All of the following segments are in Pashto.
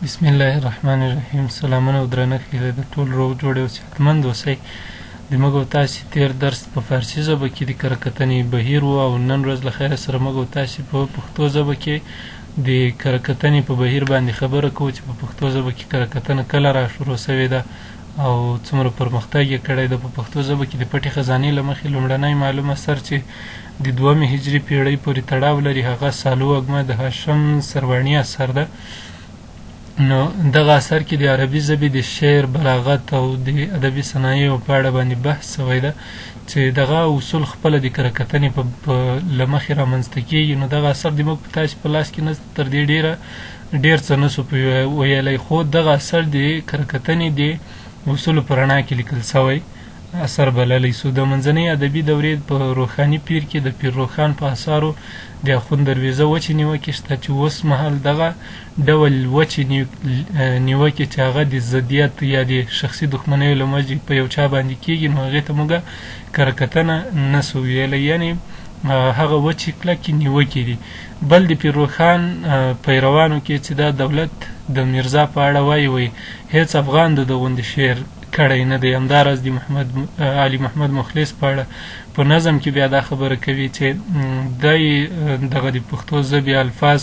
بسم الله الرحمن الرحیم. سلامونه او درنښت هیله د ټول روغ جوړ او صحتمند اوسئ. د موږ او تاسې تېر درس په فارسي ژبه کې د کره کتنې بهیر و او نن ورځ له خیره سره موږ او تاسې په پښتو ژبه کې د کره کتنې په بهیر باندې خبره کوو چې په پښتو ژبه کې کره کتنه کله را شروع سوې ده او څومره پرمختګ یې کړی ده. په پښتو ژبه کې د پټې خزانې له مخې لومړنی معلوم اثر چې د 2مې هجري پیړۍ پورې تړاو لري هغه سالو وږمه د هاشم سرواني اثر ده. نو دغه اثر کې د عربي ژبې د شعر، بلاغت او د ادبي صنایعو په اړه باندې بحث شوی ده چې دغه اصول خپله د کره کتنې په له مخې رامنځته کېږي. نو دغه اثر د موږ په تاسې په لاس کې نشته، تر دې ډېر څه نسو ویلی، خو دغه اثر د کره کتنې د اصولو په رڼا کې لیکل شوی اثر بللی سو. د منځنۍ ادبي دورې په روښاني پیر کې د پیر روښان په اثارو د اخوند درویزه وچې نیوکې شته چې اوس مهال دغه ډول وچې نیوکې چې هغه د ضدیت یا د شخصي دښمنیو له وجې په یو چا باندې کېږي، نو هغې ته موږ کره کتنه نسو ویلی، یعنې هغه وچې کلکې نیوکې دي. بل د پیر روښان پیروانو کې چې دا دولت د میرزا په اړه وایي هیڅ افغان د غوندې شعر کړی نه دی. همداراز د علي محمد مخلص په اړه په نظم کې بیا دا خبره کوي چې دی دغه د پښتو ژبې الفاظ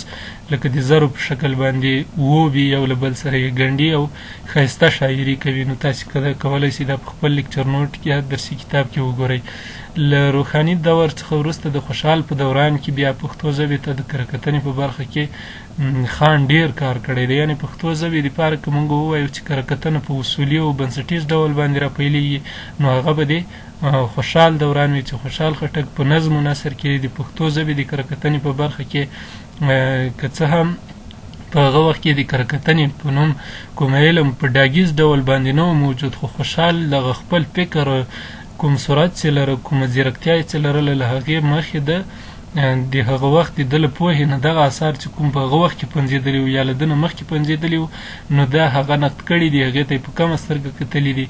لکه د زرو په شکل باندې ووبي، یو له بل سره یې ګنډي او ښایسته شاعري کوي. نو تاسې کولی شئ دا په خپل لیکچر نوټ کې یا درسي کتاب کې وګورئ. له روښاني دور څخه وروسته د خوشحال په دوران کې بیا پښتو ژبې ته د کره کتنې په برخه کې خان ډېر کار کړی دی. یعنې پښتو ژبې دپاره که موږ ووایو چې کره کتنه په اصولي او بنسټیز ډول باندې راپیلېږي، نو هغه به د خوشحال دوران وي چې خوشحال خټک په نظم و نثر کې د پښتو ژبې د کره کتنې په برخه کې که څه هم په هغه وخت کې د کره کتنې په نوم کوم علم په ډاګیز ډول باندې نه و موجود، خو خوشحال دغه خپل فکر، کوم سرعت چې لره، کومه ځیرکتیا یې چې لرله، له هغې مخې د هغه وخت د ده له پوهې نه دغه اثار چې کوم په هغه وخت کې پنځېدلي وو یا له ده نه مخکې پنځېدلي وو، نو دا هغه نقد کړي دي، هغې ته یې په کمه سترګه کتلي دي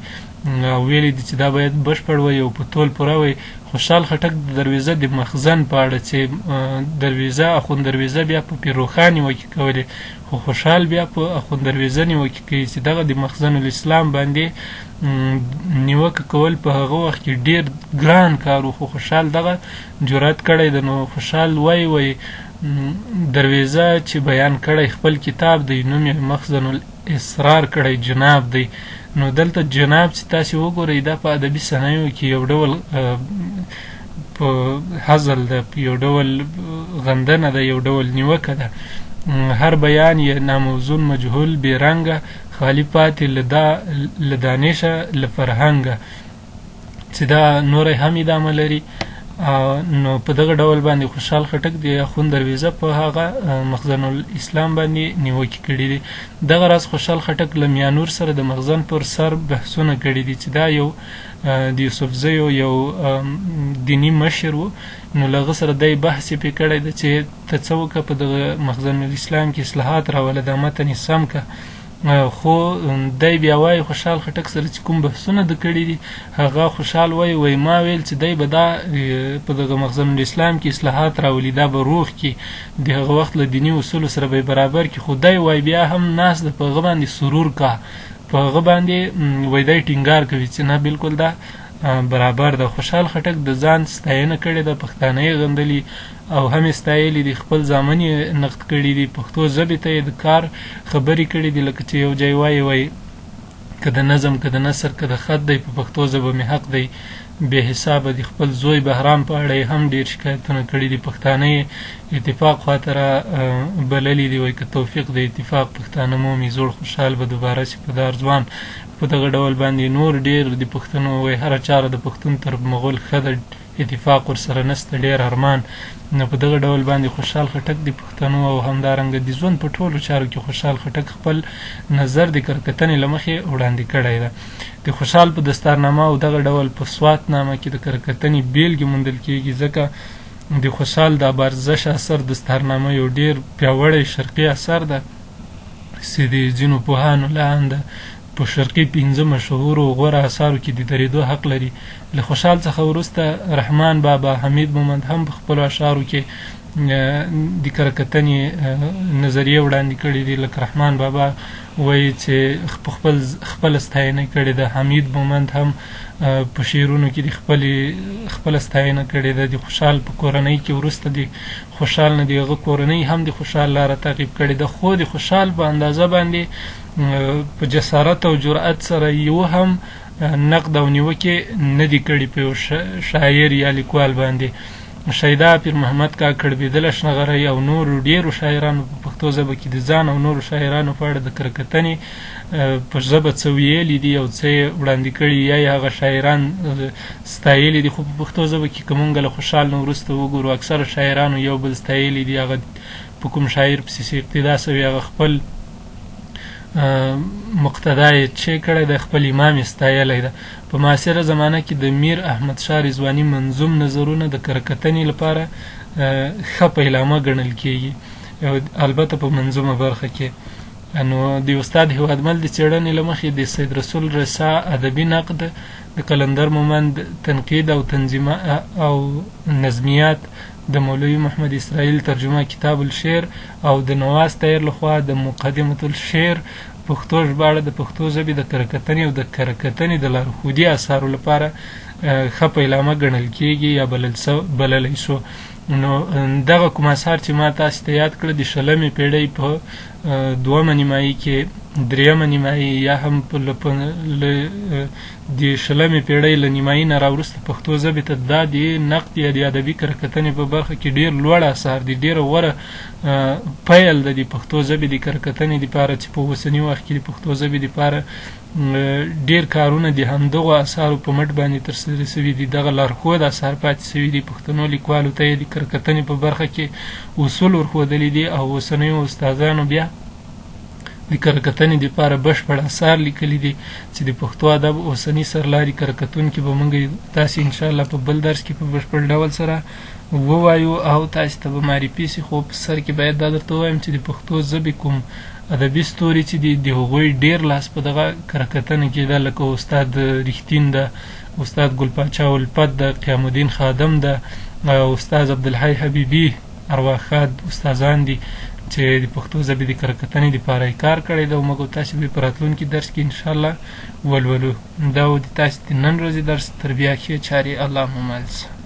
او ویلي دي چې دا باید بشپړ وي او په تول پوره وي. خوشحال خټک د درویزه د مخزن په اړه چې اخوند درویزه بیا په پیر روښان نیوکې کولې، خو خوشحال بیا په اخوند درویزه نیوکې کوي چې دغه د مخزن الاسلام باندې نیوکه کول په هغه وخت کې ډېر ګران کار و، خو خوشحال دغه جرأت کړی ده. نو خوشحال وایي درویزه چې بیان کړی خپل کتاب دی، نوم یې مخزن الاسرار کړی جناب دی. نو دلته جناب چې تاسې وګورئ دا په ادبي صنایعو کې یو ډول په هزل ده، یو ډول غندنه ده، یو ډول نیوکه ده. هر بیان یې ناموزون، مجهول، بې رنګه، خالی پاتې له دانشه، له فرهنګه، چې دا نوری هم ادامه لري. نو په دغه ډول باندې خوشحال خټک د اخوند درویزه په هغه مخزن الاسلام باندې نیوکې کړي دي. دغه راز خوشحال خټک له میانور سره د مخزن پر سر بحثونه کړي دي چې دا یو د یوسفزیو یو دیني مشر و، نو له هغه سره دی بحث یې پرې کړی ده چې ته څه وکړه په دغه مخزن الاسلام کې اصلاحات راوله، دا متن یې سم که. خو دی بیا وایي خوشحال خټک سره چې کوم بحثونه ده کړي دي هغه خوشحال وایي ما ویل چې دی به دا په دغه مخزن الاسلام کې اصلاحات راولي، دا به روغ کړي، د هغه وخت له دیني اصولو سره به یې برابر کړي. خو دی وایي بیا هم ناست ده په هغه باندې سرور کا، په هغه باندې وایي دی ټینګار کوي چې نه بلکل دا برابر ده. خوشحال خټک د ځان ستاینه کړې ده، پښتانه یې غندلي او هم یې ستایلي دي، خپل زامن یې نقد کړي دي، پښتو ژبې ته یې د کار خبرې کړي دي. لکه چې یو ځای وایي که د نظم، که د نثر، که د خط دی، په پښتو ژبه مې حق دی بې حسابه. د خپل زوی بهرام په اړه یې هم ډېر شکایتونه کړي دي. پښتانه یې اتفاق خواته را بللي دي، وایي که توفیق د اتفاق پښتانه مومي زوړ خوشحال به دوباره شي په دار ځوان. په دغه ډول باندې نور ډېر د پښتنو وایي هره چاره د پښتون تر مغول ښه ده، اتفاق ورسره نشته، ډېر ارمان. نو په دغه ډول باندې خوشحال خټک د پښتنو او همدارنګه د ژوند په ټولو چارو کې خوشحال خټک خپل نظر د کره کتنې له مخې وړاندې کړی ده. د خوشحال په دستارنامه او دغه ډول په سوات نامه کې د کره کتنې بیلګې موندل کېږي، ځکه د خوشحال د ابارزش اثر دستارنامه یو ډېر پیاوړی شرقي اثر ده چې د ځینو پوهانو له انده په شرقي 15 مشهورو غوره اثارو کې د درېدو حق لري. له خوشحال څخه وروسته رحمان بابا، حمید مومند هم په خپلو اشعارو کې د کره کتنې نظریې وړاندې کړي دي. لکه رحمان بابا وایي چې خپله ستاینه کړې ده. حمید مومند هم په شعرونو کې د خپله ستاینه کړې ده. د خوشحال په کورنۍ کې وروسته د خوشحال نه د هغه کورنۍ هم د خوشحال لاره تعقیب کړې ده، خو د خوشحال په اندازه باندې په جسارت او جرأت سره یو هم نقد او نیوکې نه دي کړي په یو شاعر یا لیکوال باندې. شیدا پیر محمد کاکړ، بیدل اشنغری او نورو ډیرو شاعرانو په پښتو ژبه کې د ځان او نورو شاعرانو په اړه د کره کتنې په ژبه څه ویلي دي او څه یې وړاندې کړي یا یې هغه شاعران ستایلي دي. خو په پښتو ژبه کې که مونږ له خوشحال نه وروسته وګورو، اکثره شاعرانو یو بل ستایلي دي. هغه په کوم شاعر پسې اقتدا سوي، هغه خپل مقتدا یې چې کړی دی، خپل امام یې ستایلی ده. په معاصره زمانه کې د میر احمد شاه رضواني منظوم نظرونه د کره کتنې لپاره ښه پیلامه ګڼل کېږي، البته په منظومه برخه کې. نو د استاد هیوادمل د څېړنې له مخې د سید رسول رسا ادبي نقد، د قلندر مومند تنقید او او نظمیات، د مولوي محمد اسرائیل ترجمه کتاب الشعر او د نواز طاهر لخوا د مقدمة الشعر پښتو ژباړه د پښتو ژبې د کره کتنې او د کره کتنې د لارښودي اثارو لپاره ښه پیلامه ګڼل کېږي یا بللی شو. نو دغه کوم اثار چې ما تاسې ته یاد کړه د 20مې پېړۍ په 2مه نیمایي کې، 3مه نیمایي یا هم د 20مې پېړۍ له نیمایي نه راوروسته پښتو ژبې ته دا د نقد یا د ادبي کره کتنې په برخه کې ډېر لوړ اثار دي، ډېره غوره پیل ده د پښتو ژبې د کره کتنې دپاره چې په اوسني وخت کې د پښتو ژبې دپاره ډېر کارونه د همدغو اثارو په مټ باندې ترسره سوي دي. دغه لارښود اثار پاتې سوي دي. پښتنو لیکوالو ته یې د کره کتنې په برخه کې اصول ورښودلي دي او اوسنیو استادانو بیا د کره کتنې دپاره بشپړ اثار لیکلي دي چې د پښتو ادب اوسني سرلاري کره کتونکي به موږ تاسې انشاءالله په بل درس کې په بشپړ ډول سره ووایو او تاسې ته به معرفي سي. خو په سر کې باید دا درته ووایم چې د پښتو ژبې کوم ادبي ستوري چې دي د هغوی ډېر لاس په دغه کره کتنه کې ده، لکه استاد رښتین ده، استاد ګل پاچا الفت ده، قیام الدین خادم ده، استاد عبدالحی حبیبي، ارواښاد استادان دي چې د پښتو ژبې د کره کتنې دپاره یې کار کړی ده او موږ تاسې به په راتلونکي درس کې انشاءالله ولولو. دا و د تاسې د نن ورځې درس. تر بیا ښې چارې الله مو مل شه.